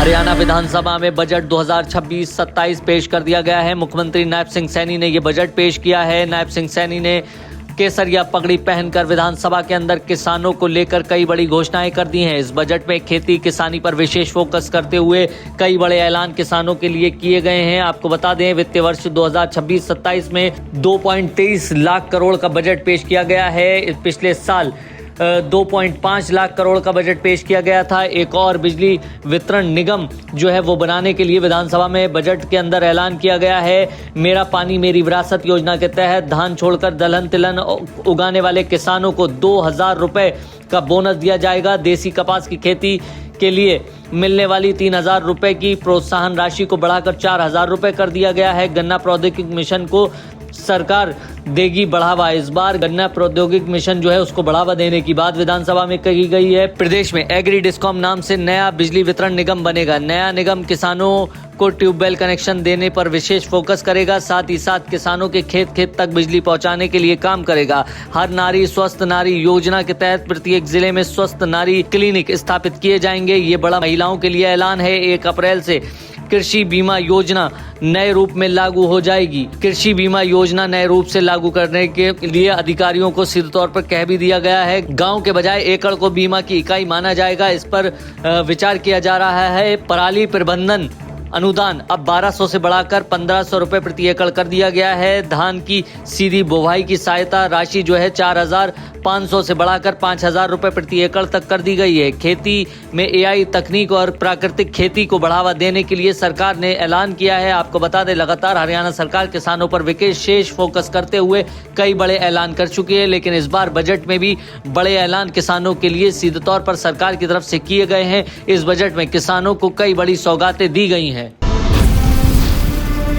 हरियाणा विधानसभा में बजट 2026-27 पेश कर दिया गया है। मुख्यमंत्री नायब सिंह सैनी ने ये बजट पेश किया है। नायब सिंह सैनी ने केसरिया पगड़ी पहनकर विधानसभा के अंदर किसानों को लेकर कई बड़ी घोषणाएं कर दी हैं। इस बजट में खेती किसानी पर विशेष फोकस करते हुए कई बड़े ऐलान किसानों के लिए किए गए हैं। आपको बता दें, वित्तीय वर्ष 2026-27 में 2.23 लाख करोड़ का बजट पेश किया गया है। पिछले साल 2.5 लाख करोड़ का बजट पेश किया गया था। एक और बिजली वितरण निगम जो है वो बनाने के लिए विधानसभा में बजट के अंदर ऐलान किया गया है। मेरा पानी मेरी विरासत योजना के तहत धान छोड़कर दलहन तिलहन उगाने वाले किसानों को 2,000 रुपए का बोनस दिया जाएगा। देसी कपास की खेती के लिए मिलने वाली 3,000 रुपए की प्रोत्साहन राशि को बढ़ाकर 4,000 रुपए कर दिया गया है। गन्ना प्रौद्योगिकी मिशन को सरकार देगी बढ़ावा। इस बार गन्ना प्रौद्योगिकी मिशन जो है उसको बढ़ावा देने की बात विधानसभा में कही गई है। प्रदेश में एग्री डिस्कॉम नाम से नया बिजली वितरण निगम बनेगा। नया निगम किसानों को ट्यूबवेल कनेक्शन देने पर विशेष फोकस करेगा। साथ ही साथ किसानों के खेत खेत तक बिजली पहुंचाने के लिए काम करेगा। हर नारी स्वस्थ नारी योजना के तहत प्रत्येक जिले में स्वस्थ नारी क्लिनिक स्थापित किए जाएंगे। ये बड़ा महिलाओं के लिए ऐलान है। 1 अप्रैल से कृषि बीमा योजना नए रूप में लागू हो जाएगी। कृषि बीमा योजना नए रूप से लागू करने के लिए अधिकारियों को सीधे तौर पर कह भी दिया गया है। गांव के बजाय एकड़ को बीमा की इकाई माना जाएगा। इस पर विचार किया जा रहा है। पराली प्रबंधन अनुदान अब 1,200 से बढ़ाकर 1,500 रुपए प्रति एकड़ कर दिया गया है। धान की सीधी बुवाई की सहायता राशि जो है 4,500 से बढ़ाकर 5,000 रुपए प्रति एकड़ तक कर दी गई है। खेती में AI तकनीक और प्राकृतिक खेती को बढ़ावा देने के लिए सरकार ने ऐलान किया है। आपको बता दें, लगातार हरियाणा सरकार किसानों पर विशेष फोकस करते हुए कई बड़े ऐलान कर चुकी है, लेकिन इस बार बजट में भी बड़े ऐलान किसानों के लिए सीधे तौर पर सरकार की तरफ से किए गए हैं। इस बजट में किसानों को कई बड़ी सौगातें दी गई हैं।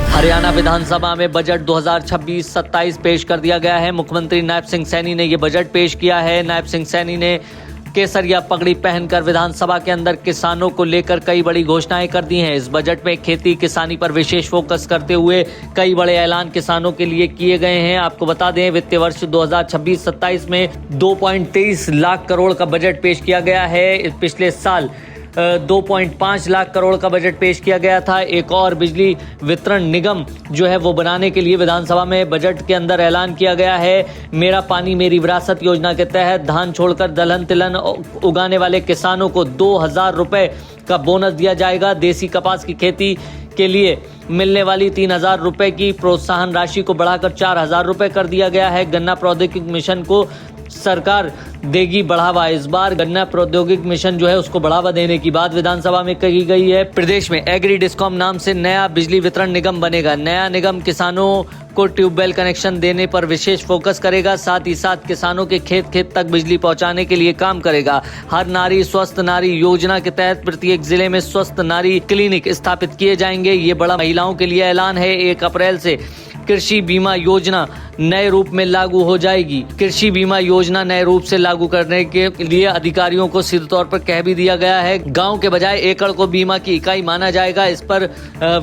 हरियाणा विधानसभा में बजट 2026-27 पेश कर दिया गया है। मुख्यमंत्री नायब सिंह सैनी ने ये बजट पेश किया है। नायब सिंह सैनी ने केसरिया पगड़ी पहनकर विधानसभा के अंदर किसानों को लेकर कई बड़ी घोषणाएं कर दी हैं। इस बजट में खेती किसानी पर विशेष फोकस करते हुए कई बड़े ऐलान किसानों के लिए किए गए हैं। आपको बता दें, वित्तीय वर्ष 2026-27 में 2.23 लाख करोड़ का बजट पेश किया गया है। पिछले साल 2.5 लाख करोड़ का बजट पेश किया गया था। एक और बिजली वितरण निगम जो है वो बनाने के लिए विधानसभा में बजट के अंदर ऐलान किया गया है। मेरा पानी मेरी विरासत योजना के तहत धान छोड़कर दलहन तिलहन उगाने वाले किसानों को 2,000 रुपए का बोनस दिया जाएगा। देसी कपास की खेती के लिए मिलने वाली 3,000 रुपए की प्रोत्साहन राशि को बढ़ाकर 4,000 रुपए कर दिया गया है। गन्ना प्रौद्योगिकी मिशन को सरकार देगी बढ़ावा। इस बार गन्ना प्रौद्योगिकी मिशन जो है उसको बढ़ावा देने की बात विधानसभा में कही गई है। प्रदेश में एग्री डिस्कॉम नाम से नया बिजली वितरण निगम बनेगा। नया निगम किसानों को ट्यूबवेल कनेक्शन देने पर विशेष फोकस करेगा। साथ ही साथ किसानों के खेत खेत तक बिजली पहुंचाने के लिए काम करेगा। हर नारी स्वस्थ नारी योजना के तहत प्रत्येक जिले में स्वस्थ नारी क्लिनिक स्थापित किए जाएंगे। ये बड़ा महिलाओं के लिए ऐलान है। 1 अप्रैल से कृषि बीमा योजना नए रूप में लागू हो जाएगी। कृषि बीमा योजना नए रूप से लागू करने के लिए अधिकारियों को सीधे तौर पर कह भी दिया गया है। गांव के बजाय एकड़ को बीमा की इकाई माना जाएगा। इस पर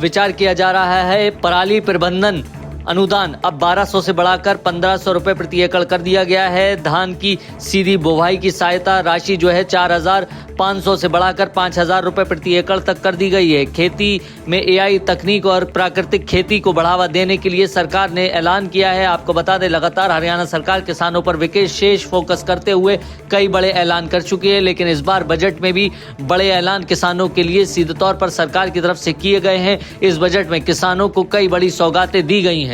विचार किया जा रहा है। पराली प्रबंधन अनुदान अब 1,200 से बढ़ाकर 1,500 रुपए प्रति एकड़ कर दिया गया है। धान की सीधी बुवाई की सहायता राशि जो है 4,500 से बढ़ाकर 5,000 रुपए प्रति एकड़ तक कर दी गई है। खेती में AI तकनीक और प्राकृतिक खेती को बढ़ावा देने के लिए सरकार ने ऐलान किया है। आपको बता दें, लगातार हरियाणा सरकार किसानों पर विशेष फोकस करते हुए कई बड़े ऐलान कर चुकी है, लेकिन इस बार बजट में भी बड़े ऐलान किसानों के लिए सीधे तौर पर सरकार की तरफ से किए गए हैं। इस बजट में किसानों को कई बड़ी सौगातें दी गई हैं।